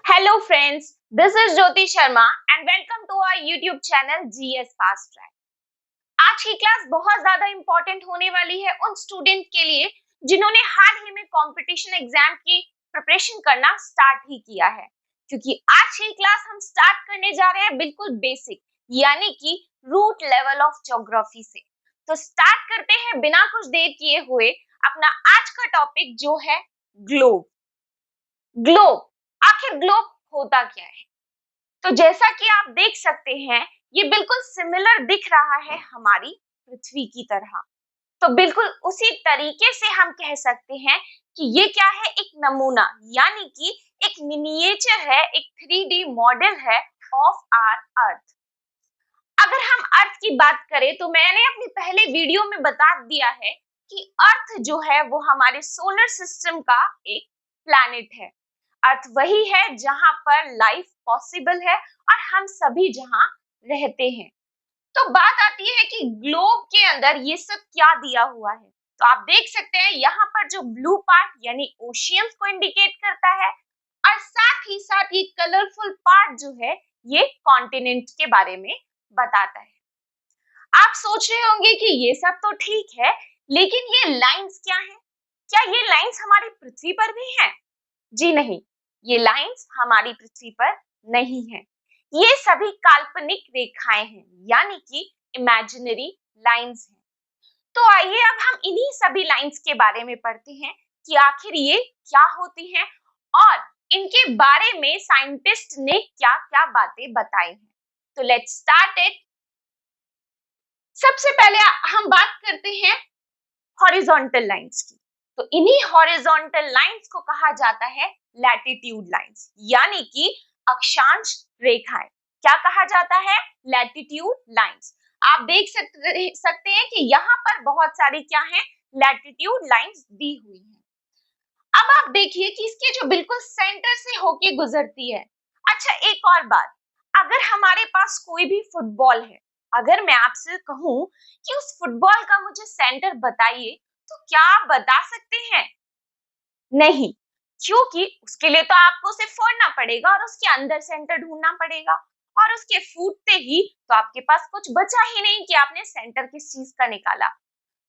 Hello friends, this is Jyoti Sharma and welcome to our YouTube channel GS Fast Track। आज की class बहुत ज्यादा important होने वाली है उन स्टूडेंट के लिए जिन्होंने हाल ही में कंपटीशन एग्जाम की प्रिपरेशन करना स्टार्ट ही किया है, क्योंकि आज की क्लास हम स्टार्ट करने जा रहे हैं बिल्कुल बेसिक यानी कि रूट लेवल ऑफ ज्योग्राफी से। तो स्टार्ट करते हैं बिना कुछ देर किए हुए अपना आज का टॉपिक जो है ग्लोब। ग्लोब, आखिर ग्लोब होता क्या है? तो जैसा कि आप देख सकते हैं ये बिल्कुल सिमिलर दिख रहा है हमारी पृथ्वी की तरह। तो बिल्कुल उसी तरीके से हम कह सकते हैं कि ये क्या है, एक नमूना यानी कि एक मिनिएचर है, एक 3D मॉडल है ऑफ आवर अर्थ। अगर हम अर्थ की बात करें तो मैंने अपनी पहले वीडियो में बता दिया है कि अर्थ जो है वो हमारे सोलर सिस्टम का एक प्लैनेट है। अर्थ वही है जहां पर लाइफ पॉसिबल है और हम सभी जहां रहते हैं। तो बात आती है कि ग्लोब के अंदर ये सब क्या दिया हुआ है। तो आप देख सकते हैं यहाँ पर जो ब्लू पार्ट यानी ओशियंस को इंडिकेट करता है और साथ ही कलरफुल पार्ट जो है ये कॉन्टिनेंट के बारे में बताता है। आप सोच रहे होंगे कि ये सब तो ठीक है, लेकिन ये लाइंस क्या हैं? क्या ये लाइंस हमारी पृथ्वी पर भी हैं? जी नहीं, ये लाइंस हमारी पृथ्वी पर नहीं है। ये सभी काल्पनिक रेखाएं हैं यानी कि इमेजिनरी लाइंस हैं। तो आइए अब हम इन्हीं सभी लाइंस के बारे में पढ़ते हैं कि आखिर ये क्या होती हैं और इनके बारे में साइंटिस्ट ने क्या-क्या बातें बताई हैं। तो लेट्स स्टार्ट इट। सबसे पहले हम बात करते हैं हॉरिजॉन्टल लाइंस की। तो इन्हीं हॉरिजॉन्टल लाइंस को कहा जाता है लैटिट्यूड लाइंस यानी कि अक्षांश रेखाएं। क्या कहा जाता है? Latitude lines. आप देख सकते हैं कि यहाँ पर बहुत सारी क्या है, लैटिट्यूड लाइंस दी हुई हैं। अब आप देखिए कि इसके जो बिल्कुल सेंटर से होके गुजरती है। अच्छा, एक और बात, अगर हमारे पास कोई भी फुटबॉल है, अगर मैं आपसे कहूं कि उस फुटबॉल का मुझे सेंटर बताइए, तो क्या आप बता सकते हैं? नहीं, क्योंकि उसके लिए तो आपको उसे फोड़ना पड़ेगा और उसके अंदर सेंटर ढूंढना पड़ेगा, और उसके फूटते ही तो आपके पास कुछ बचा ही नहीं कि आपने सेंटर किस चीज का निकाला।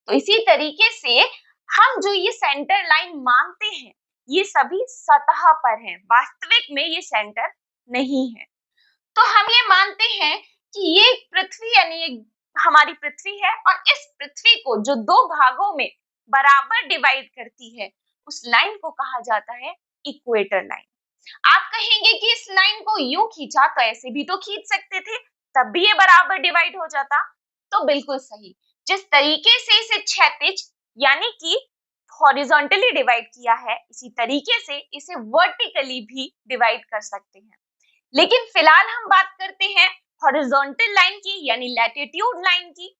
तो इसी तरीके से हम जो ये सेंटर लाइन मानते हैं ये सभी सतह पर हैं, वास्तविक में ये सेंटर नहीं है। तो हम ये मानते हैं कि ये पृथ्वी यानी ये हमारी पृथ्वी है और इस पृथ्वी को जो दो भागों में बराबर डिवाइड करती है उस लाइन को कहा जाता है इक्वेटर लाइन। आप कहेंगे कि इस लाइन को यूं खींचा तो ऐसे भी तो खींच सकते थे, तब भी ये बराबर डिवाइड हो जाता। तो बिल्कुल सही, जिस तरीके से इसे क्षैतिज यानी कि हॉरिजॉन्टली डिवाइड किया है इसी तरीके से इसे वर्टिकली भी डिवाइड कर सकते हैं। लेकिन फिलहाल हम बात करते हैं हॉरिजॉन्टल लाइन की यानी लैटिट्यूड लाइन की,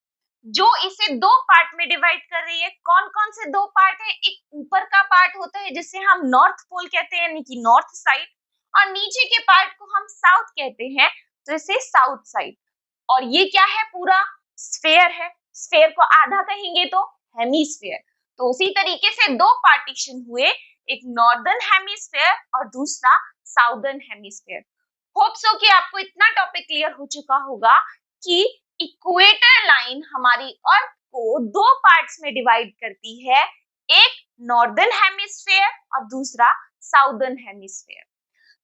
जो इसे दो पार्ट में डिवाइड कर रही है। कौन कौन से दो पार्ट है? एक ऊपर का पार्ट होता है जिसे हम नॉर्थ पोल कहते हैं यानी कि नॉर्थ साइड, और नीचे के पार्ट को हम साउथ कहते हैं तो इसे साउथ साइड। और ये क्या है? पूरा स्फेयर है। स्फेयर को आधा कहेंगे तो हेमीस्फेयर। तो उसी तरीके से दो पार्टीशन हुए, एक नॉर्दर्न हेमीस्फेयर और दूसरा साउदर्न हेमीस्फेयर। होप सो कि आपको इतना टॉपिक क्लियर हो चुका होगा कि इक्वेटर लाइन हमारी अर्थ को दो पार्ट्स में डिवाइड करती है, एक नॉर्दर्न हेमिस्फीयर और दूसरा साउदर्न हेमिस्फीयर।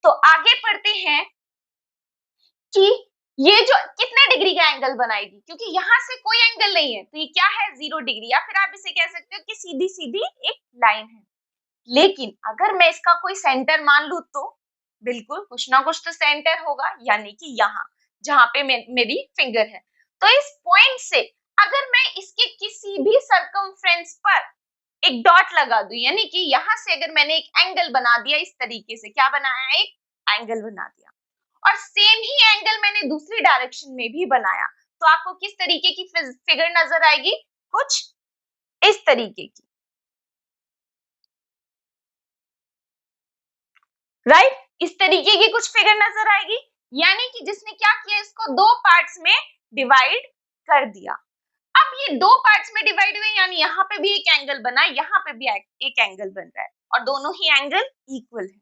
तो आगे पढ़ते हैं कि ये जो कितने डिग्री का एंगल बनाएगी, क्योंकि यहाँ से कोई एंगल नहीं है तो ये क्या है? 0 डिग्री, या फिर आप इसे कह सकते हो कि सीधी सीधी एक लाइन है। लेकिन अगर मैं इसका कोई सेंटर मान लू तो बिल्कुल कुछ ना कुछ तो सेंटर होगा, यानी कि यहाँ जहां पे मेरी फिंगर है। तो इस पॉइंट से अगर मैं इसके किसी भी सर्कमफ्रेंस पर एक डॉट लगा दूं, यानी कि यहाँ से अगर मैंने एक एंगल बना दिया, इस तरीके से क्या बनाया? एक एंगल बना दिया, और सेम ही एंगल मैंने दूसरी डायरेक्शन में भी बनाया, तो आपको किस तरीके की फिगर नजर आएगी? कुछ इस तरीके की, राइट? इस तरीके की कुछ फिगर नजर आएगी, यानी कि जिसने क्या किया, इसको दो पार्ट्स में डिवाइड कर दिया। अब ये दो पार्ट्स में डिवाइड हुए, यानी यहाँ पे भी एक एंगल बना, यहाँ पे भी एक एंगल बन रहा है और दोनों ही एंगल इक्वल है।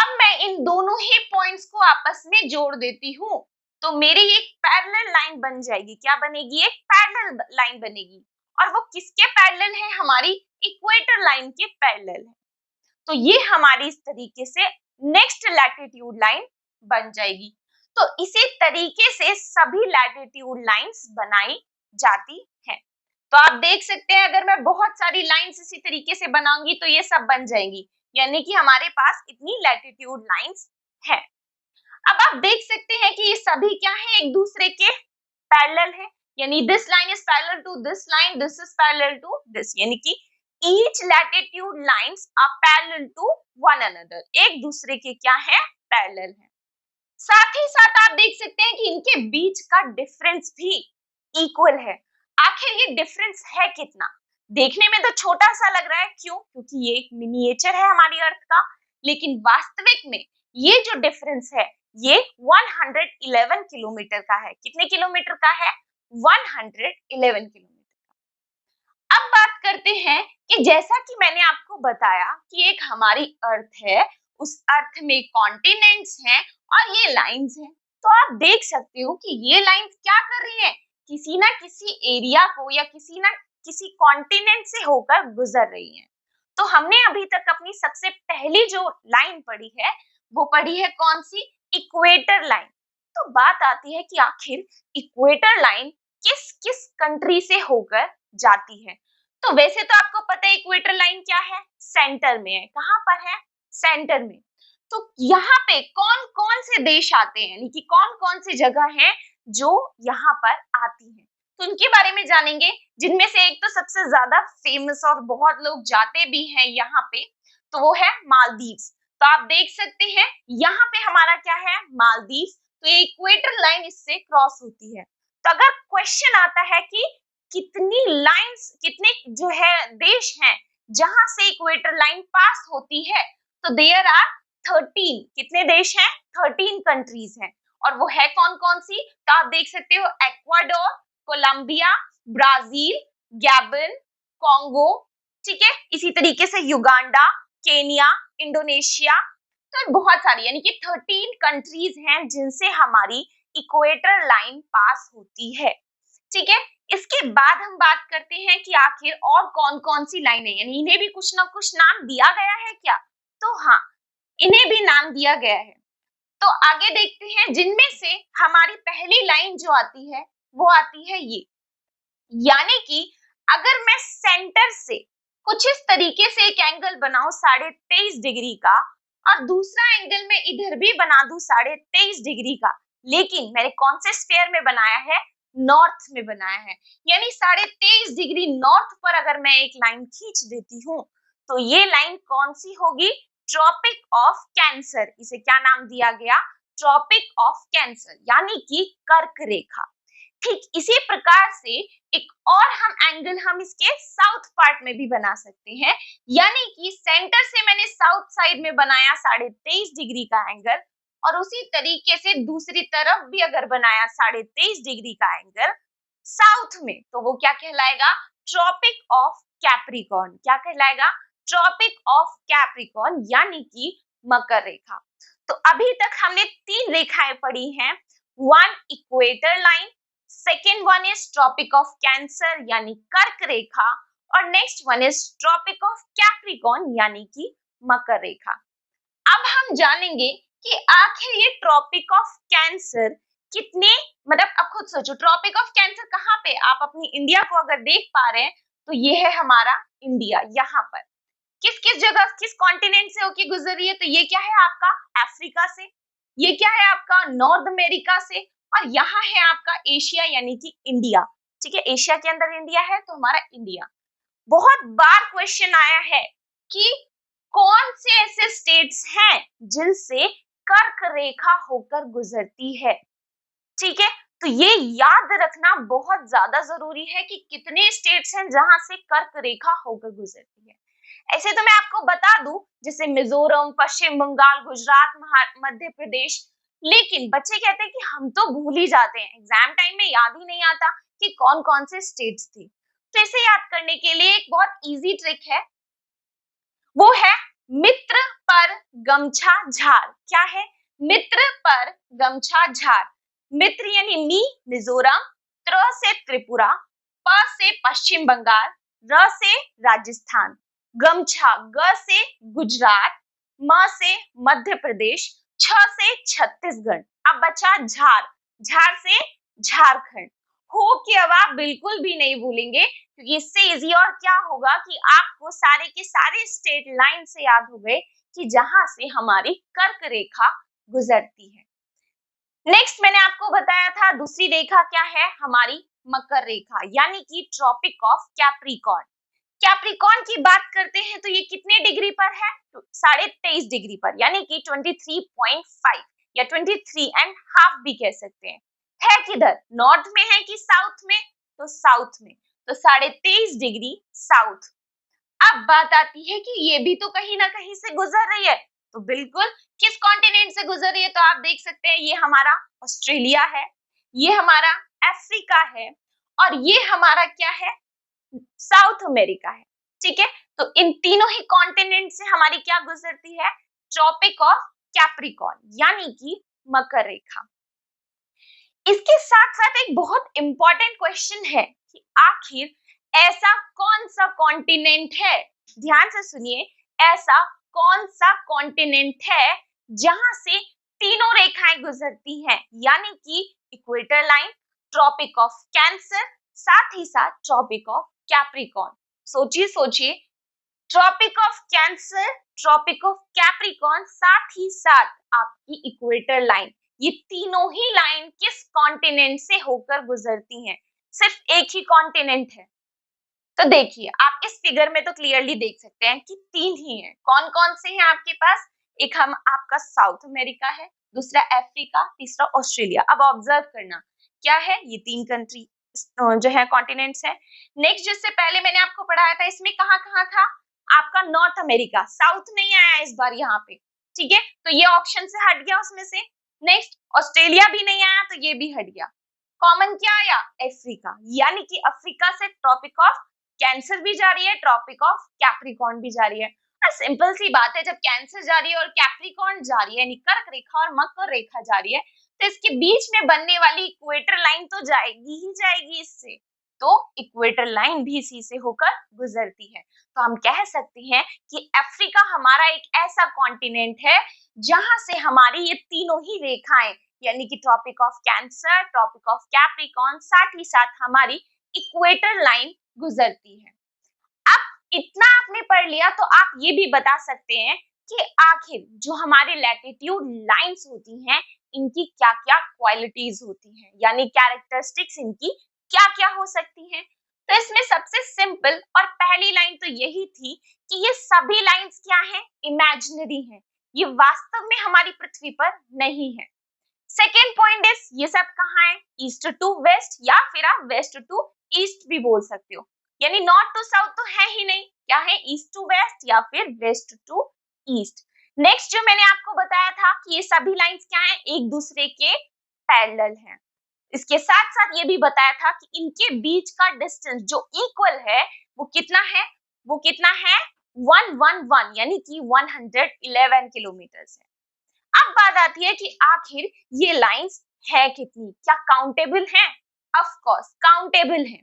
अब मैं इन दोनों ही पॉइंट्स को आपस में जोड़ देती हूँ, तो मेरी एक पैरेलल लाइन बन जाएगी। क्या बनेगी? एक पैरेलल लाइन बनेगी। और वो किसके पैरेलल है? हमारी इक्वेटर लाइन के पैरेलल है। तो ये हमारी इस तरीके से नेक्स्ट लैटिट्यूड लाइन बन जाएगी। तो इसी तरीके से सभी लैटिट्यूड लाइंस बनाई जाती हैं। तो आप देख सकते हैं, अगर मैं बहुत सारी लाइंस इसी तरीके से बनाऊंगी तो ये सब बन जाएंगी, यानी कि हमारे पास इतनी लैटिट्यूड लाइंस है। अब आप देख सकते हैं कि ये सभी क्या है? एक दूसरे के पैरेलल है, यानी this line is parallel to this line, this is parallel to this, यानी कि each latitude lines are parallel to one another, एक दूसरे के क्या है? पैरेलल है। साथ ही साथ आप देख सकते हैं कि इनके बीच का डिफरेंस भी इक्वल है। आखिर ये डिफरेंस है कितना? देखने में तो छोटा सा लग रहा है, क्यों? क्योंकि ये एक मिनिएचर है हमारी अर्थ का, लेकिन वास्तविक में ये जो डिफरेंस है ये 111 किलोमीटर का है। कितने किलोमीटर का है? 111 किलोमीटर। अब बात करते हैं कि जैसा कि मैंने आपको बताया कि एक हमारी अर्थ है, उस अर्थ में कॉन्टिनेंट्स हैं और ये लाइंस हैं। तो आप देख सकते हो कि ये लाइंस क्या कर रही है? किसी ना किसी एरिया को या किसी ना किसी कॉन्टिनेंट से होकर गुजर रही है। तो हमने अभी तक अपनी सबसे पहली जो लाइन पढ़ी है वो पढ़ी है कौन सी? Equator line. तो बात आती है कि आखिर इक्वेटर लाइन किस किस कंट्री से होकर जाती है। तो वैसे तो आपको पता है इक्वेटर लाइन क्या है? सेंटर में है। कहां पर है? सेंटर में। तो यहाँ पे कौन कौन से देश आते हैं, यानी कि कौन कौन सी जगह है जो यहाँ पर आती हैं, तो उनके बारे में जानेंगे। जिनमें से एक तो सबसे ज्यादा फेमस और बहुत लोग जाते भी हैं यहाँ पे, तो वो है मालदीव्स। तो आप देख सकते हैं यहाँ पे हमारा क्या है? मालदीव्स। तो ये इक्वेटर लाइन इससे क्रॉस होती है। तो अगर क्वेश्चन आता है कि कितनी लाइंस, कितने जो है देश हैं जहां से इक्वेटर लाइन पास होती है, तो देयर आर 13। कितने देश हैं? 13 कंट्रीज हैं। और वो है कौन कौन सी? तो आप देख सकते हो Ecuador, Colombia, Brazil, Gabon, Congo, ठीक है, इसी तरीके से युगांडा, केनिया, इंडोनेशिया। तो बहुत सारी, यानी कि 13 कंट्रीज हैं जिनसे हमारी इक्वेटर लाइन पास होती है। ठीक है, इसके बाद हम बात करते हैं कि आखिर और कौन कौन सी लाइनें, यानी इन्हें भी कुछ ना कुछ नाम दिया गया है क्या? तो हाँ, इन्हें भी नाम दिया गया है। तो आगे देखते हैं, जिनमें से हमारी पहली लाइन जो आती है वो आती है ये, यानी कि अगर मैं सेंटर से कुछ इस तरीके से एक एंगल बनाऊं 23.5 डिग्री का, और दूसरा एंगल मैं इधर भी बना दूं 23.5 डिग्री का, लेकिन मैंने कौन से स्फीयर में बनाया है? नॉर्थ में बनाया है। यानी 23.5 डिग्री नॉर्थ पर अगर मैं एक लाइन खींच देती हूँ तो ये लाइन कौन सी होगी? Tropic of Cancer. इसे क्या नाम दिया गया? ट्रॉपिक ऑफ कैंसर, यानी कि कर्क रेखा। ठीक इसी प्रकार से एक और हम इसके साउथ पार्ट में भी बना सकते हैं, यानी कि सेंटर से मैंने साउथ साइड में बनाया 23.5 डिग्री का एंगल, और उसी तरीके से दूसरी तरफ भी अगर बनाया 23.5 डिग्री का एंगल साउथ में, तो वो क्या कहलाएगा? Tropic of Capricorn. क्या कहलाएगा? ट्रॉपिक ऑफ कैप्रिकॉर्न, यानी कि मकर रेखा। तो अभी तक हमने 3 रेखाएं पढ़ी हैं। One equator line, second one is Tropic of Cancer यानी कर्क रेखा, और next one is Tropic of Capricorn यानी कि मकर रेखा। अब हम जानेंगे कि आखिर ये ट्रॉपिक ऑफ कैंसर कितने, मतलब अब खुद सोचो, ट्रॉपिक ऑफ कैंसर कहाँ पे? आप अपनी इंडिया को अगर देख पा रहे हैं तो ये है हमारा इंडिया। यहाँ पर किस किस जगह, किस कॉन्टिनेंट से होके गुजर रही है? तो ये क्या है आपका? अफ्रीका से। ये क्या है आपका? नॉर्थ अमेरिका से। और यहाँ है आपका एशिया यानी कि इंडिया। ठीक है, एशिया के अंदर इंडिया है तो हमारा इंडिया। बहुत बार क्वेश्चन आया है कि कौन से ऐसे स्टेट्स हैं जिनसे कर्क रेखा होकर गुजरती है। ठीक है, तो ये याद रखना बहुत ज्यादा जरूरी है कि कितने स्टेट्स हैं जहां से कर्क रेखा होकर गुजरती है। ऐसे तो मैं आपको बता दूं, जैसे मिजोरम, पश्चिम बंगाल, गुजरात, मध्य प्रदेश, लेकिन बच्चे कहते हैं कि हम तो भूल ही जाते हैं, एग्जाम टाइम में याद ही नहीं आता कि कौन कौन से स्टेट्स थी। तो इसे याद करने के लिए एक बहुत इजी ट्रिक है, वो है मित्र पर गमछा झार, क्या है? मित्र पर गमछा झार। मित्र यानी मी मिजोरम, त्र से त्रिपुरा, प से पश्चिम बंगाल, र से राजस्थान, गमछा ग से गुजरात, म से मध्य प्रदेश, छ से छत्तीसगढ़। अब बचा झार, झार से झारखंड। हो कि अब आप बिल्कुल भी नहीं भूलेंगे, क्योंकि इससे इजी और क्या होगा कि आपको सारे के सारे स्टेट लाइन से याद हो गए कि जहां से हमारी कर्क रेखा गुजरती है। नेक्स्ट मैंने आपको बताया था दूसरी रेखा क्या है, हमारी मकर रेखा, यानी कि ट्रॉपिक ऑफ कैप्रिकॉर्न। कैप्रिकॉर्न की बात करते हैं तो ये कितने डिग्री पर है? 23.5 डिग्री पर, यानी कि 23.5 या 23.5 भी कह सकते हैं। है किधर? नॉर्थ में है कि साउथ में? तो साउथ में, तो 23.5 डिग्री साउथ। अब बात आती है कि ये भी तो कहीं ना कहीं से गुजर रही है, तो बिल्कुल किस कॉन्टिनेंट से गुजर रही है? तो आप देख सकते हैं ये हमारा ऑस्ट्रेलिया है, ये हमारा अफ्रीका है, और ये हमारा क्या है? साउथ अमेरिका है। ठीक है, तो इन तीनों ही कॉन्टिनेंट से हमारी क्या गुजरती है? ट्रॉपिक ऑफ कैप्रिकॉर्न, यानी कि मकर रेखा। इसके साथ साथ एक बहुत इंपॉर्टेंट क्वेश्चन है कि आखिर ऐसा कौन सा कॉन्टिनेंट है, ध्यान से सुनिए, ऐसा कौन सा कॉन्टिनेंट है जहां से तीनों रेखाएं गुजरती हैं, यानी कि equator line, Tropic of Cancer, साथ ही साथ ट्रॉपिक ऑफ कैप्रिकॉर्न। सोचिए सोचिए, Tropic of Cancer, Tropic of Capricorn, साथ ही साथ आपकी इक्वेटर लाइन, ये तीनों ही लाइन किस कॉन्टिनेंट से होकर गुजरती हैं? सिर्फ एक ही कॉन्टिनेंट है। तो देखिए, आप इस फिगर में तो क्लियरली देख सकते हैं कि तीन ही हैं। कौन कौन से हैं आपके पास? एक हम आपका साउथ अमेरिका है, दूसरा अफ्रीका, तीसरा ऑस्ट्रेलिया। अब ऑब्जर्व करना क्या है, ये तीन कंट्री जो है कॉन्टिनेंट्स है। नेक्स्ट जिससे पहले मैंने आपको पढ़ाया था, इसमें कहाँ कहाँ था? आपका नॉर्थ अमेरिका, साउथ नहीं आया इस बार यहाँ पे। ठीक है, तो ये ऑप्शन से हट गया उसमें से। नेक्स्ट ऑस्ट्रेलिया भी नहीं आया, तो ये भी हट गया। कॉमन क्या आया? अफ्रीका, यानी कि अफ्रीका से ट्रॉपिक ऑफ कैंसर भी जा रही है, ट्रॉपिक ऑफ कैप्रिकॉर्न भी जा रही है। सिंपल सी बात है, जब कैंसर जा रही है और कैप्रिकॉर्न जा रही है, यानी कर्क रेखा और मकर रेखा जा रही है, तो इसके बीच में बनने वाली इक्वेटर लाइन तो जाएगी ही जाएगी इससे, तो इक्वेटर लाइन भी इसी से होकर गुजरती है। तो हम कह सकते हैं कि अफ्रीका हमारा एक ऐसा कॉन्टिनेंट है जहां से हमारी ये तीनों ही रेखाएं, यानी कि Tropic of Cancer, Tropic of Capricorn, साथ ही साथ हमारी इक्वेटर लाइन गुजरती है। अब इतना आपने पढ़ लिया, तो आप ये भी बता सकते हैं कि आखिर जो हमारे लैटिट्यूड लाइंस होती हैं, इनकी क्या क्या क्वालिटीज होती हैं, यानी कैरेक्टरिस्टिक्स इनकी क्या क्या हो सकती हैं। तो इसमें सबसे सिंपल और पहली लाइन तो यही थी कि ये सभी लाइंस क्या हैं? इमेजिनरी हैं, ये वास्तव में हमारी पृथ्वी पर नहीं है। सेकेंड पॉइंट इज, ये सब कहाँ है? ईस्ट टू वेस्ट, या फिर आप वेस्ट टू ईस्ट भी बोल सकते हो, यानी नॉर्थ टू साउथ तो है ही नहीं, क्या है? ईस्ट टू वेस्ट या फिर वेस्ट टू ईस्ट। नेक्स्ट जो मैंने आपको बताया था कि ये सभी लाइंस क्या हैं? एक दूसरे के पैरेलल हैं। इसके साथ साथ ये भी बताया था कि इनके बीच का डिस्टेंस जो इक्वल है, वो कितना है? वो कितना है? 111, यानी कि 111 किलोमीटर है। अब बात आती है कि आखिर ये लाइंस है कितनी, क्या काउंटेबल हैं? ऑफ कोर्स काउंटेबल हैं।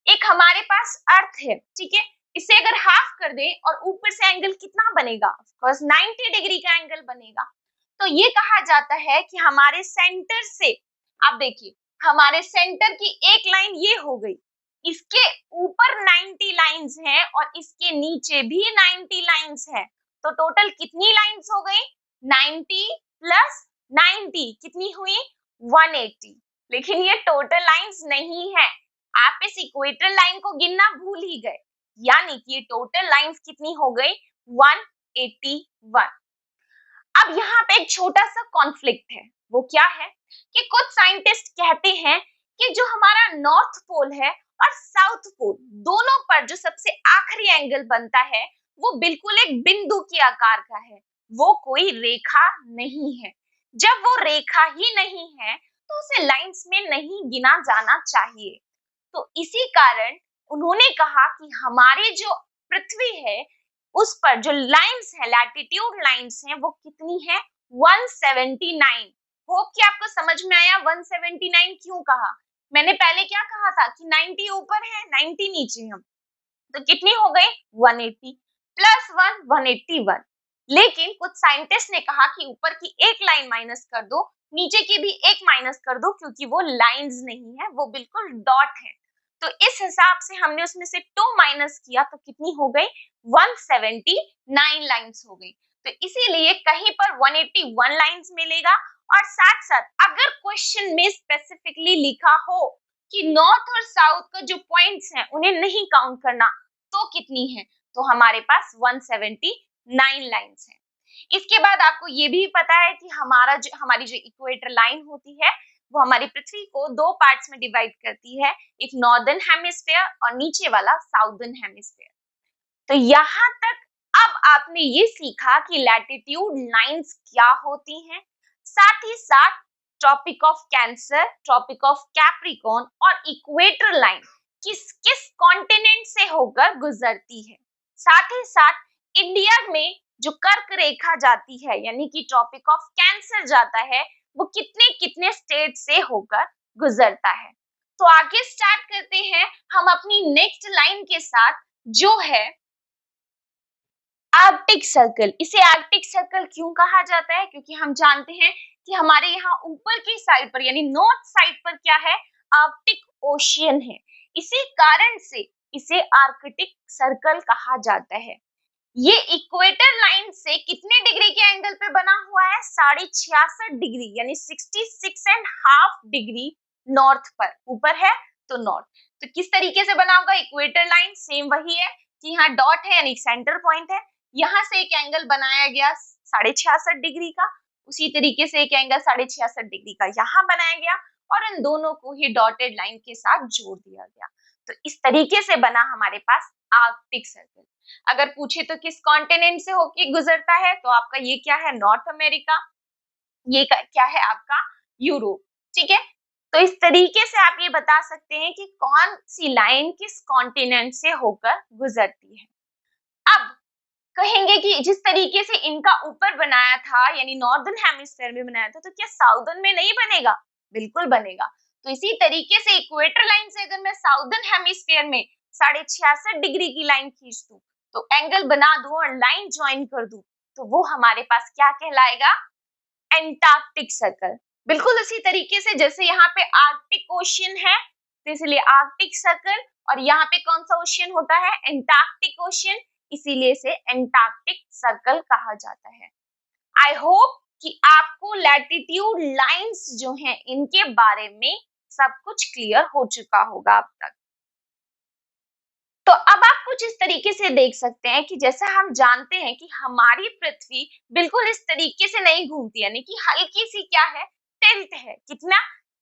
एक हमारे पास अर्थ है, ठीक है, इसे अगर हाफ कर दे और ऊपर से एंगल कितना बनेगा? ऑफ कोर्स 90 डिग्री का एंगल बनेगा। तो ये कहा जाता है कि हमारे सेंटर से, आप देखिए, हमारे सेंटर की एक लाइन ये हो गई, इसके ऊपर 90 लाइंस हैं और इसके नीचे भी 90 लाइंस हैं, तो टोटल कितनी लाइंस हो गई? 90 प्लस 90 कितनी हुई? 180। लेकिन ये टोटल लाइंस नहीं है, आप इस इक्वेटर लाइन को गिनना भूल ही गए, यानी कि ये टोटल लाइंस कितनी हो गई? 181। अब यहाँ पे एक छोटा सा कॉन्फ्लिक्ट है, वो क्या है कि कुछ साइंटिस्ट कहते हैं कि जो हमारा नॉर्थ पोल है और साउथ पोल, दोनों पर जो सबसे आखिरी एंगल बनता है, वो बिल्कुल एक बिंदु के आकार का है, वो कोई रेखा नहीं है। जब वो रेखा ही नहीं है, तो उसे लाइंस में नहीं गिना जाना चाहिए। तो इसी कारण उन्होंने कहा कि हमारी जो पृथ्वी है, उस पर जो लाइंस है, लैटिट्यूड लाइंस हैं, वो कितनी है? 179। होप कि आपको समझ में आया 179 क्यों कहा। मैंने पहले क्या कहा था कि 90 ऊपर है, 90 नीचे हम, तो कितनी हो गई? 180 प्लस 1 181। लेकिन कुछ साइंटिस्ट ने कहा कि ऊपर की एक लाइन माइनस कर दो, नीचे की भी एक माइनस कर दो, क्योंकि वो लाइंस नहीं है, वो बिल्कुल डॉट है। तो इस हिसाब से हमने उसमें से 2 माइनस किया तो कितनी हो गई? 179 लाइंस हो गई। तो इसीलिए कहीं पर 181 लाइंस मिलेगा। और साथ साथ अगर क्वेश्चन में स्पेसिफिकली लिखा हो कि नॉर्थ और साउथ का जो पॉइंट्स हैं उन्हें नहीं काउंट करना, तो कितनी है? तो हमारे पास 179 लाइंस हैं। इसके बाद आपको ये भी पता है कि हमारी जो इक्वेटर लाइन होती है वो हमारी पृथ्वी को दो पार्ट्स में डिवाइड करती है, एक नॉर्दर्न हेमिस्फीयर और नीचे वाला साउदर्न हेमिस्फीयर। तो यहाँ तक अब आपने ये सीखा कि लैटिट्यूड लाइंस क्या होती हैं, साथ ही साथ Tropic of Cancer, Tropic of Capricorn और इक्वेटर लाइन किस किस कॉन्टिनेंट से होकर गुजरती है। साथ ही साथ इंडिया में जो कर्क रेखा जाती है यानी कि ट्रॉपिक ऑफ कैंसर जाता है, वो कितने कितने स्टेट से होकर गुजरता है। तो आगे स्टार्ट करते हैं हम अपनी नेक्स्ट लाइन के साथ, जो है आर्कटिक सर्कल। इसे आर्कटिक सर्कल क्यों कहा जाता है? क्योंकि हम जानते हैं कि हमारे यहाँ ऊपर की साइड पर यानी नॉर्थ साइड पर क्या है? आर्कटिक ओशियन है। इसी कारण से इसे आर्कटिक सर्कल कहा जाता है। ये इक्वेटर लाइन से कितने डिग्री के एंगल पे बना हुआ है? 66.5 डिग्री यानी 66.5 डिग्री नॉर्थ पर, ऊपर है तो नॉर्थ। तो किस तरीके से बना होगा? इक्वेटर लाइन सेम वही है कि यहाँ डॉट है यानी सेंटर पॉइंट है, यहाँ से एक एंगल बनाया गया 66.5 डिग्री का, उसी तरीके से एक एंगल 66.5 डिग्री का यहाँ बनाया गया और इन दोनों को ही डॉटेड लाइन के साथ जोड़ दिया गया। तो इस तरीके से बना हमारे पास आर्कटिक सर्कल। अगर पूछे तो किस कॉन्टिनेंट से होके गुजरता है, तो आपका ये क्या है? North America. ये क्या है? आपका यूरोप। ठीक है, तो इस तरीके से आप ये बता सकते हैं कि कौन सी लाइन किस कॉन्टिनेंट से होकर गुजरती है। अब कहेंगे कि जिस तरीके से इनका ऊपर बनाया था यानी नॉर्दर्न हेमिस्फीयर में बनाया था, तो क्या साउदर्न में नहीं बनेगा? बिल्कुल बनेगा। तो इसी तरीके से इक्वेटर लाइन से अगर मैं साउदर्न हेमिस्फीयर में 66.5 डिग्री की लाइन खींच दूं, तो एंगल बना दूं और लाइन ज्वाइन कर दूं, तो वो हमारे पास क्या कहलाएगा? Antarctic circle. बिल्कुल उसी तरीके से जैसे यहाँ पे आर्कटिक ओशियन है, तो इसलिए आर्कटिक सर्कल, और यहाँ पे कौन सा ओशियन होता है? एंटार्क्टिक ओशियन, इसीलिए इसे एंटार्क्टिक सर्कल कहा जाता है। आई होप कि आपको लैटिट्यूड लाइंस जो हैं इनके बारे में सब कुछ क्लियर हो चुका होगा अब तक। तो अब आप कुछ इस तरीके से देख सकते हैं कि जैसा हम जानते हैं कि हमारी पृथ्वी बिल्कुल इस तरीके से नहीं घूमती, यानी कि हल्की सी क्या है? टिल्ट है। कितना?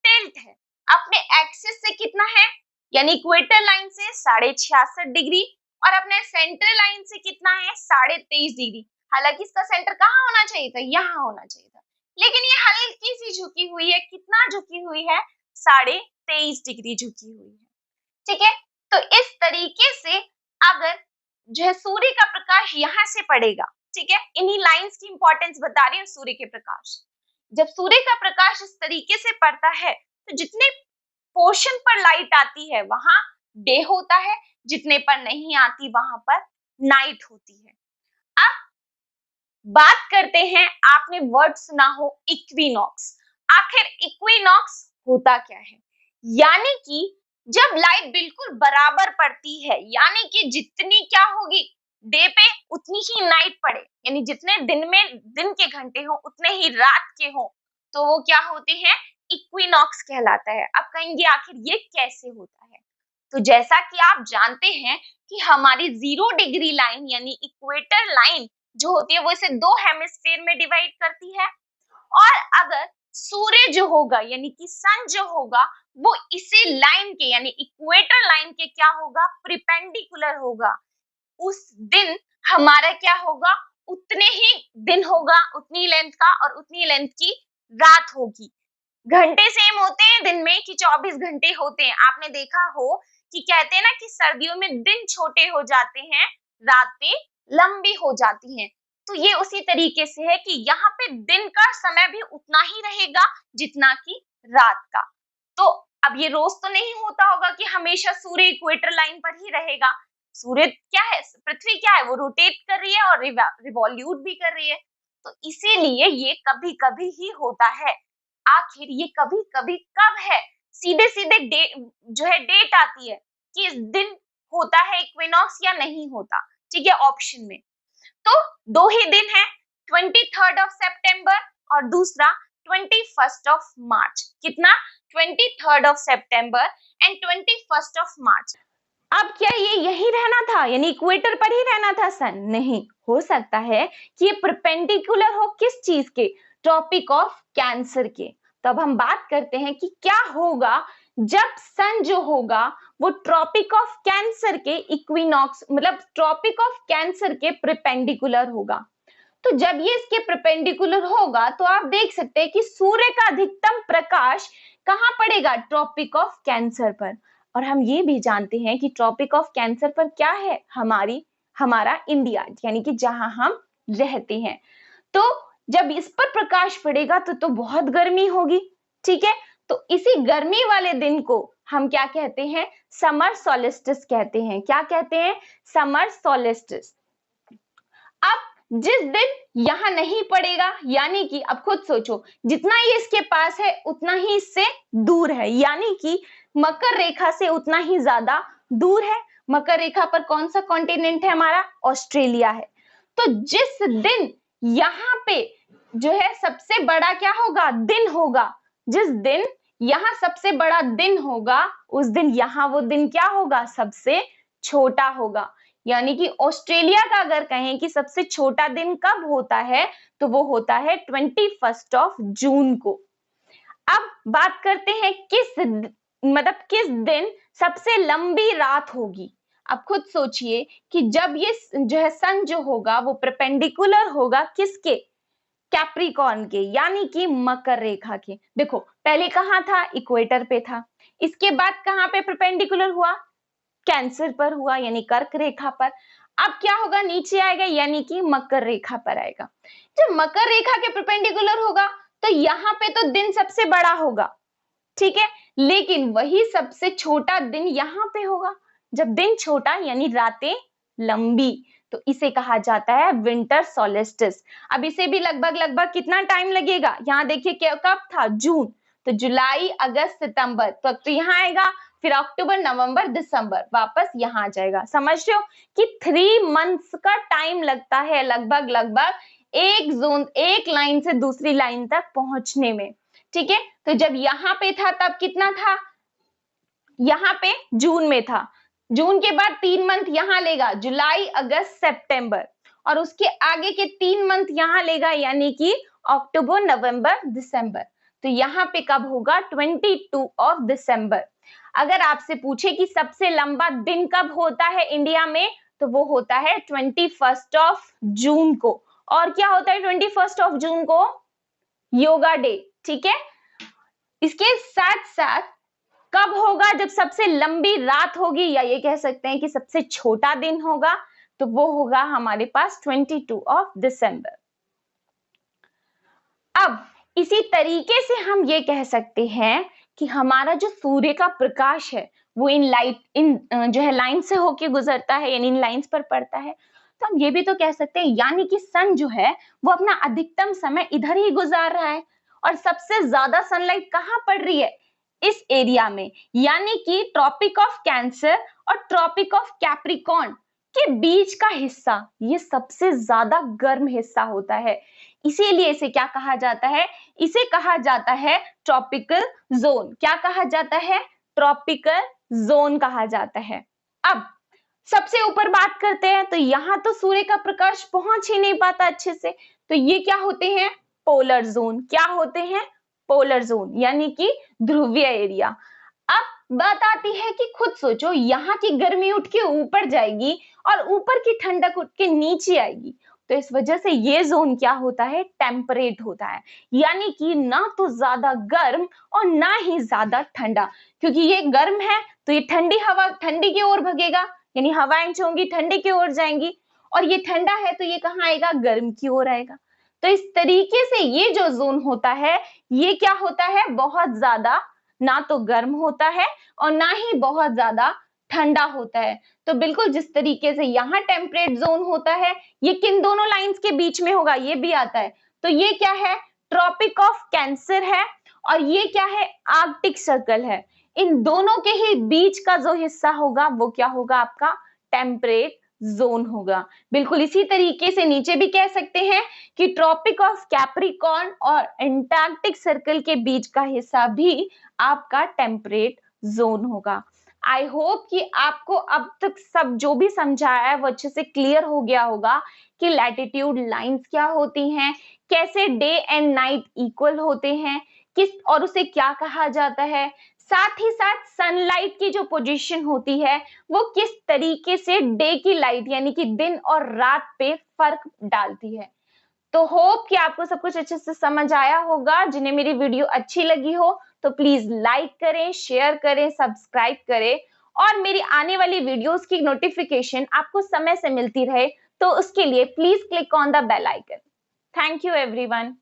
टिल्ट है। अपने एक्सिस से कितना है? यानी इक्वेटर लाइन से 66.5 डिग्री, और अपने सेंटर लाइन से कितना है? 23.5 डिग्री। हालांकि इसका सेंटर कहाँ होना चाहिए था? यहाँ होना चाहिए था, लेकिन ये हल्की सी झुकी हुई है। कितना झुकी हुई है? 23.5 डिग्री झुकी हुई है। ठीक है, तो इस तरीके से अगर जो है सूर्य का प्रकाश यहाँ से पड़ेगा, ठीक है, इन्हीं लाइंस की इंपॉर्टेंस बता रही हूँ सूर्य के प्रकाश। जब सूर्य का प्रकाश इस तरीके से पड़ता है तो जितने पोर्शन पर लाइट आती है वहां डे होता है, जितने पर नहीं आती वहां पर नाइट होती है। अब बात करते हैं, आपने वर्ड सुना हो इक्विनॉक्स। आखिर इक्विनॉक्स होता क्या है? यानी कि जब लाइट बिल्कुल बराबर पड़ती है, यानी कि जितनी क्या होगी डे पे उतनी ही नाइट पड़े, यानी जितने दिन में दिन के घंटे हो उतने ही रात के हो, तो वो क्या होते हैं? इक्विनॉक्स कहलाता है। अब कहेंगे आखिर ये कैसे होता है? तो जैसा कि आप जानते हैं कि हमारी 0 डिग्री लाइन यानी इक्वेटर लाइन जो होती है वो इसे दो हेमिस्फीयर में डिवाइड करती है, और अगर सूर्य जो होगा यानी कि सन जो होगा वो इसी लाइन के यानी इक्वेटर लाइन के क्या होगा? प्रिपेंडिकुलर होगा। उस दिन हमारा क्या होगा? उतने ही दिन होगा, उतनी लेंथ का, और उतनी लेंथ की रात होगी। घंटे सेम होते हैं दिन में कि 24 घंटे होते हैं। आपने देखा हो कि कहते हैं ना कि सर्दियों में दिन छोटे हो जाते हैं, रातें लंबी हो जाती हैं। तो ये उसी तरीके से है कि यहाँ पे दिन का समय भी उतना ही रहेगा जितना कि रात का। तो अब ये रोज तो नहीं होता होगा कि हमेशा सूर्य इक्वेटर लाइन पर ही रहेगा। सूर्य क्या है, पृथ्वी क्या है, वो रोटेट कर रही है और रिवॉल्यूट भी कर रही है। तो इसीलिए ये कभी कभी ही होता है। आखिर ये कभी कभी कब है, सीधे सीधे जो है डेट आती है कि इस दिन होता है इक्विनॉक्स या नहीं होता। ठीक है, ऑप्शन में तो दो ही दिन है, 23rd ऑफ सितंबर और दूसरा 21st ऑफ मार्च। कितना, 23rd of September and 21st of March. अब क्या ये यही रहना था, यानी इक्वेटर पर ही रहना था सन? नहीं, हो सकता है कि ये परपेंडिकुलर हो किस चीज के, ट्रॉपिक ऑफ कैंसर के। तो अब हम बात करते हैं कि क्या होगा जब सन जो होगा वो ट्रॉपिक ऑफ कैंसर के इक्विनॉक्स, मतलब ट्रॉपिक ऑफ कैंसर के परपेंडिकुलर होगा। तो जब ये इसके परपेंडिकुलर होगा तो आप देख सकते हैं कि सूर्य का अधिकतम प्रकाश कहाँ पड़ेगा, ट्रॉपिक ऑफ कैंसर पर। और हम ये भी जानते हैं कि ट्रॉपिक ऑफ कैंसर पर क्या है, हमारा इंडिया, यानी कि जहां हम रहते हैं। तो जब इस पर प्रकाश पड़ेगा तो बहुत गर्मी होगी। ठीक है, तो इसी गर्मी वाले दिन को हम क्या कहते हैं, समर सोलिस्टिस कहते हैं। क्या कहते हैं, समर सोलिस्टिस। अब जिस दिन यहां नहीं पड़ेगा, यानी कि अब खुद सोचो, जितना ये इसके पास है उतना ही इससे दूर है, यानी कि मकर रेखा से उतना ही ज्यादा दूर है। मकर रेखा पर कौन सा कॉन्टिनेंट है हमारा, ऑस्ट्रेलिया है। तो जिस दिन यहाँ पे जो है सबसे बड़ा क्या होगा, दिन होगा, जिस दिन यहाँ सबसे बड़ा दिन होगा उस दिन यहाँ वो दिन क्या होगा, सबसे छोटा होगा। यानी कि ऑस्ट्रेलिया का अगर कहें कि सबसे छोटा दिन कब होता है तो वो होता है 21 ऑफ जून को। अब बात करते हैं किस दिन सबसे लंबी रात होगी। अब खुद सोचिए कि जब ये जो है सन जो होगा वो परपेंडिकुलर होगा किसके, कैप्रिकॉर्न के, यानी कि मकर रेखा के। देखो पहले कहाँ था, इक्वेटर पे था, इसके बाद कहाँ पे परपेंडिकुलर हुआ, कैंसर पर हुआ, यानी कर्क रेखा पर। अब क्या होगा, नीचे आएगा, यानी कि मकर रेखा पर आएगा। जब मकर रेखा के परपेंडिकुलर होगा तो यहाँ पे तो दिन सबसे बड़ा होगा, ठीक है, लेकिन वही सबसे छोटा दिन यहाँ पे होगा। जब दिन छोटा यानी रातें लंबी, तो इसे कहा जाता है विंटर सोलिस्टिस। अब इसे भी लगभग कितना टाइम लगेगा, यहाँ देखिए कब था, जून, तो जुलाई अगस्त सितंबर, तो यहाँ आएगा, फिर अक्टूबर नवंबर दिसंबर, वापस यहाँ आ जाएगा। समझ रहे हो कि 3 मंथ्स का टाइम लगता है लगभग एक लाइन से दूसरी लाइन तक पहुंचने में। ठीक है, तो जब यहाँ पे था तब कितना था, यहाँ पे जून में था, जून के बाद 3 मंथ यहाँ लेगा, जुलाई अगस्त सितंबर, और उसके आगे के 3 मंथ यहाँ लेगा, यानी कि अक्टूबर नवंबर दिसंबर। तो यहाँ पे कब होगा, 22 ऑफ दिसंबर। अगर आपसे पूछे कि सबसे लंबा दिन कब होता है इंडिया में, तो वो होता है 21 ऑफ जून को। और क्या होता है 21 ऑफ जून को, योगा डे। ठीक है, इसके साथ साथ कब होगा, जब सबसे लंबी रात होगी, या ये कह सकते हैं कि सबसे छोटा दिन होगा, तो वो होगा हमारे पास 22 ऑफ दिसंबर। अब इसी तरीके से हम ये कह सकते हैं कि हमारा जो सूर्य का प्रकाश है वो इन जो है लाइन से होके गुजरता है, यानी इन लाइंस पर पड़ता है। तो हम ये भी तो कह सकते हैं, यानी कि सन जो है वो अपना अधिकतम समय इधर ही गुजार रहा है, और सबसे ज्यादा सनलाइट कहाँ पड़ रही है, इस एरिया में, यानी कि ट्रॉपिक ऑफ कैंसर और ट्रॉपिक ऑफ कैप्रिकॉर्न के बीच का हिस्सा, ये सबसे ज्यादा गर्म हिस्सा होता है। इसीलिए इसे क्या कहा जाता है, इसे कहा जाता है ट्रॉपिकल जोन। क्या कहा जाता है, ट्रॉपिकल जोन कहा जाता है। अब सबसे ऊपर बात करते हैं, तो यहाँ तो सूर्य का प्रकाश पहुंच ही नहीं पाता अच्छे से, तो ये क्या होते हैं, पोलर जोन। क्या होते हैं, पोलर जोन, यानी कि ध्रुवीय एरिया। अब बात आती है कि खुद सोचो, यहाँ की गर्मी उठ के ऊपर जाएगी और ऊपर की ठंडक उठ के नीचे आएगी, तो इस वजह से ये जोन क्या होता है, टेम्परेट होता है, यानी कि ना तो ज्यादा गर्म और ना ही ज्यादा ठंडा। क्योंकि ये गर्म है तो ये ठंडी हवा ठंडी की ओर भगेगा, यानी हवाएं जो होंगी ठंडी की ओर जाएंगी, और ये ठंडा है तो ये कहाँ आएगा, गर्म की ओर आएगा। तो इस तरीके से ये जो जोन होता है ये क्या होता है, बहुत ज्यादा ना तो गर्म होता है और ना ही बहुत ज्यादा ठंडा होता है। तो बिल्कुल जिस तरीके से यहाँ टेम्परेट जोन होता है ये किन दोनों लाइंस के बीच में होगा, ये भी आता है। तो ये क्या है, ट्रॉपिक ऑफ कैंसर है और ये क्या है, आर्कटिक सर्कल है। इन दोनों के ही बीच का जो हिस्सा होगा वो क्या होगा, आपका टेम्परेट जोन होगा। बिल्कुल इसी तरीके से नीचे भी कह सकते हैं कि ट्रॉपिक ऑफ कैप्रिकॉर्न और एंटार्क्टिक सर्कल के बीच का हिस्सा भी आपका टेम्परेट जोन होगा। आई होप कि आपको अब तक सब जो भी समझाया है वो अच्छे से क्लियर हो गया होगा कि लैटिट्यूड लाइंस क्या होती हैं, कैसे डे एंड नाइट इक्वल होते हैं, किस और उसे क्या कहा जाता है, साथ ही साथ सनलाइट की जो पोजीशन होती है वो किस तरीके से डे की लाइट यानी कि दिन और रात पे फर्क डालती है। तो होप कि आपको सब कुछ अच्छे से समझ आया होगा। जिन्हें मेरी वीडियो अच्छी लगी हो तो प्लीज लाइक करें, शेयर करें, सब्सक्राइब करें और मेरी आने वाली वीडियोस की नोटिफिकेशन आपको समय से मिलती रहे तो उसके लिए please click on the bell icon. Thank you everyone.